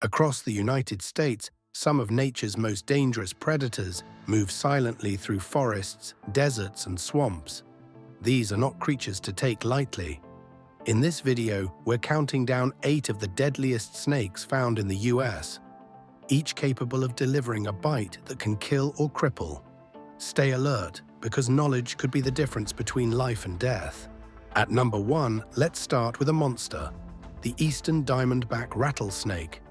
Across the United States, some of nature's most dangerous predators move silently through forests, deserts, and swamps. These are not creatures to take lightly. In this video, we're counting down 8 of the deadliest snakes found in the US, each capable of delivering a bite that can kill or cripple. Stay alert, because knowledge could be the difference between life and death. At number 1, let's start with a monster, the eastern Diamondback rattlesnake.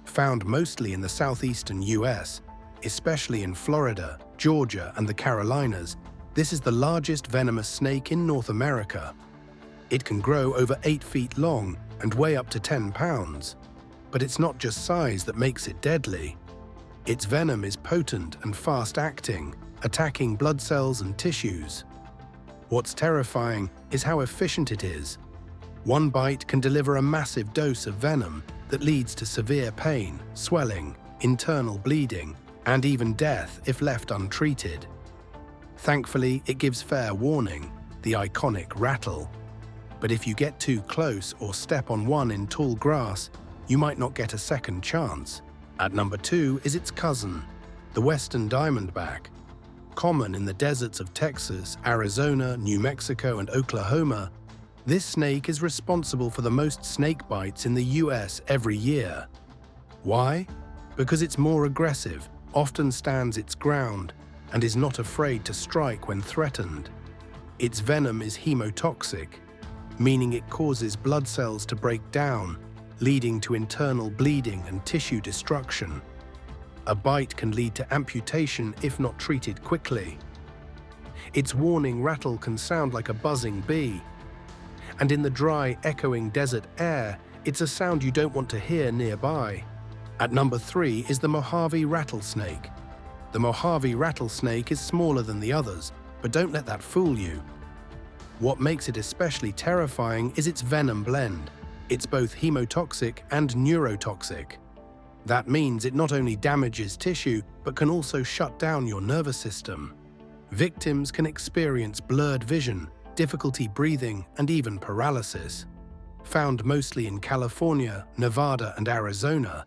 Found mostly in the southeastern US, especially in Florida, Georgia, and the Carolinas, this is the largest venomous snake in North America. It can grow over 8 feet long and weigh up to 10 pounds. But it's not just size that makes it deadly. Its venom is potent and fast-acting, attacking blood cells and tissues. What's terrifying is how efficient it is. One bite can deliver a massive dose of venom that leads to severe pain, swelling, internal bleeding, and even death if left untreated. Thankfully, it gives fair warning, the iconic rattle. But if you get too close or step on one in tall grass, you might not get a second chance. At number 2 is its cousin, the western Diamondback. Common in the deserts of Texas, Arizona, New Mexico, and Oklahoma, this snake is responsible for the most snake bites in the US every year. Why? Because it's more aggressive, often stands its ground, and is not afraid to strike when threatened. Its venom is hemotoxic, meaning it causes blood cells to break down, leading to internal bleeding and tissue destruction. A bite can lead to amputation if not treated quickly. Its warning rattle can sound like a buzzing bee. And in the dry, echoing desert air, it's a sound you don't want to hear nearby. At number 3 is the Mojave Rattlesnake. The Mojave Rattlesnake is smaller than the others, but don't let that fool you. What makes it especially terrifying is its venom blend. It's both hemotoxic and neurotoxic. That means it not only damages tissue, but can also shut down your nervous system. Victims can experience blurred vision, difficulty breathing, and even paralysis. Found mostly in California, Nevada, and Arizona,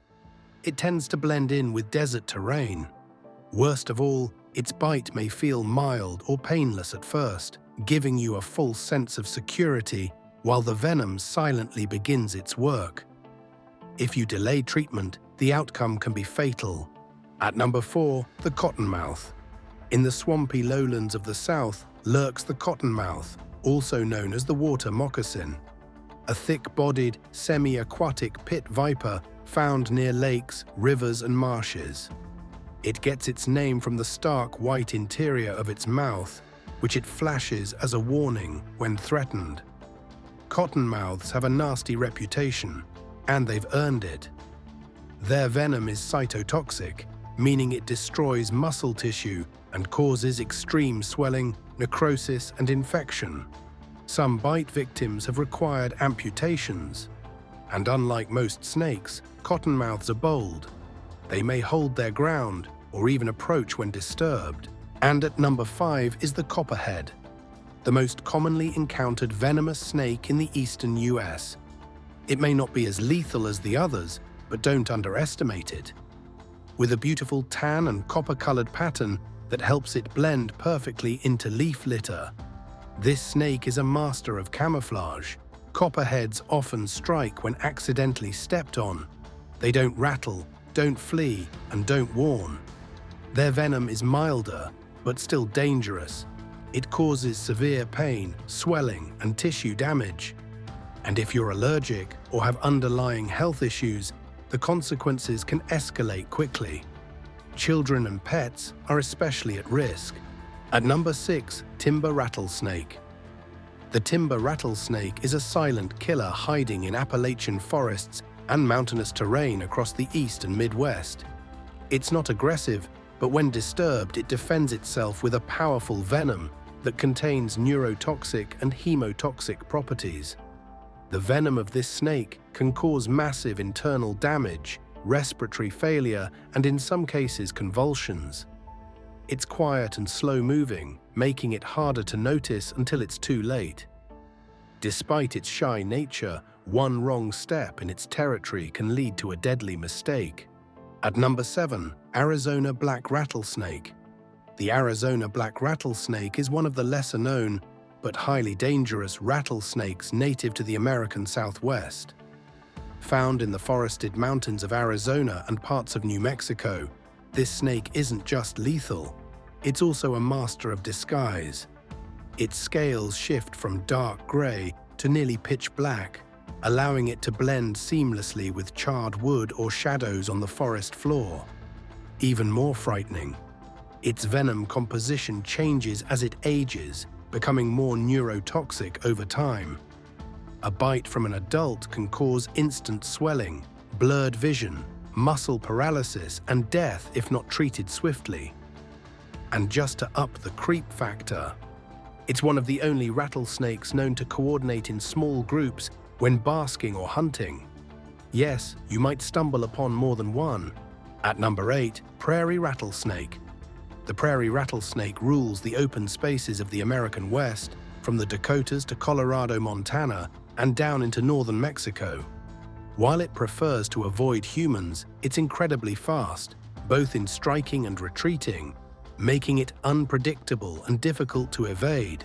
it tends to blend in with desert terrain. Worst of all, its bite may feel mild or painless at first, giving you a false sense of security while the venom silently begins its work. If you delay treatment, the outcome can be fatal. At number 4, the Cottonmouth. In the swampy lowlands of the south lurks the Cottonmouth, also known as the water moccasin, a thick-bodied, semi-aquatic pit viper found near lakes, rivers, and marshes. It gets its name from the stark white interior of its mouth, which it flashes as a warning when threatened. Cottonmouths have a nasty reputation, and they've earned it. Their venom is cytotoxic, meaning it destroys muscle tissue and causes extreme swelling, necrosis, and infection. Some bite victims have required amputations. And unlike most snakes, cottonmouths are bold. They may hold their ground or even approach when disturbed. And at number 5 is the Copperhead, the most commonly encountered venomous snake in the eastern US. It may not be as lethal as the others, but don't underestimate it. With a beautiful tan and copper-colored pattern that helps it blend perfectly into leaf litter, this snake is a master of camouflage. Copperheads often strike when accidentally stepped on. They don't rattle, don't flee, and don't warn. Their venom is milder, but still dangerous. It causes severe pain, swelling, and tissue damage. And if you're allergic or have underlying health issues, the consequences can escalate quickly. Children and pets are especially at risk. At number 6, timber rattlesnake. The timber rattlesnake is a silent killer hiding in Appalachian forests and mountainous terrain across the East and Midwest. It's not aggressive, but when disturbed, it defends itself with a powerful venom that contains neurotoxic and hemotoxic properties. The venom of this snake can cause massive internal damage, respiratory failure, and in some cases convulsions. It's quiet and slow-moving, making it harder to notice until it's too late. Despite its shy nature, One wrong step in its territory can lead to a deadly mistake. At number 7, Arizona black rattlesnake. The Arizona black rattlesnake is one of the lesser-known but highly dangerous rattlesnakes native to the American Southwest. Found in the forested mountains of Arizona and parts of New Mexico, this snake isn't just lethal, it's also a master of disguise. Its scales shift from dark gray to nearly pitch black, allowing it to blend seamlessly with charred wood or shadows on the forest floor. Even more frightening, its venom composition changes as it ages, becoming more neurotoxic over time. A bite from an adult can cause instant swelling, blurred vision, muscle paralysis, and death if not treated swiftly. And just to up the creep factor, it's one of the only rattlesnakes known to coordinate in small groups when basking or hunting. Yes, you might stumble upon more than one. At number 8, Prairie Rattlesnake. The prairie rattlesnake rules the open spaces of the American West, from the Dakotas to Colorado, Montana, and down into northern Mexico. While it prefers to avoid humans, it's incredibly fast, both in striking and retreating, making it unpredictable and difficult to evade.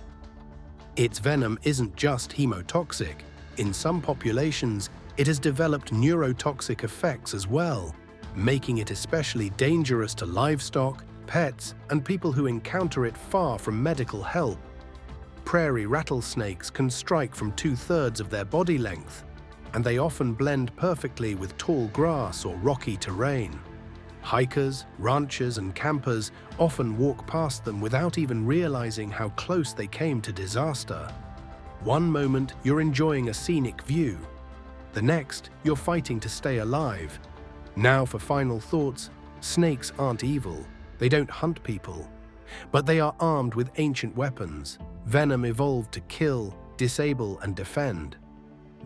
Its venom isn't just hemotoxic. In some populations, it has developed neurotoxic effects as well, making it especially dangerous to livestock, pets, and people who encounter it far from medical help. Prairie rattlesnakes can strike from 2/3 of their body length, and they often blend perfectly with tall grass or rocky terrain. Hikers, ranchers, and campers often walk past them without even realizing how close they came to disaster. One moment, you're enjoying a scenic view. The next, you're fighting to stay alive. Now for final thoughts, snakes aren't evil. They don't hunt people. But they are armed with ancient weapons. Venom evolved to kill, disable, and defend.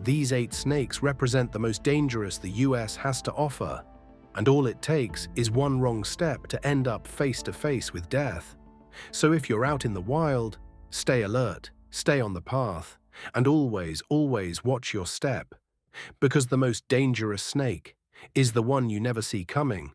These 8 snakes represent the most dangerous the US has to offer. And all it takes is one wrong step to end up face to face with death. So if you're out in the wild, stay alert, stay on the path, and always, always watch your step. Because the most dangerous snake is the one you never see coming.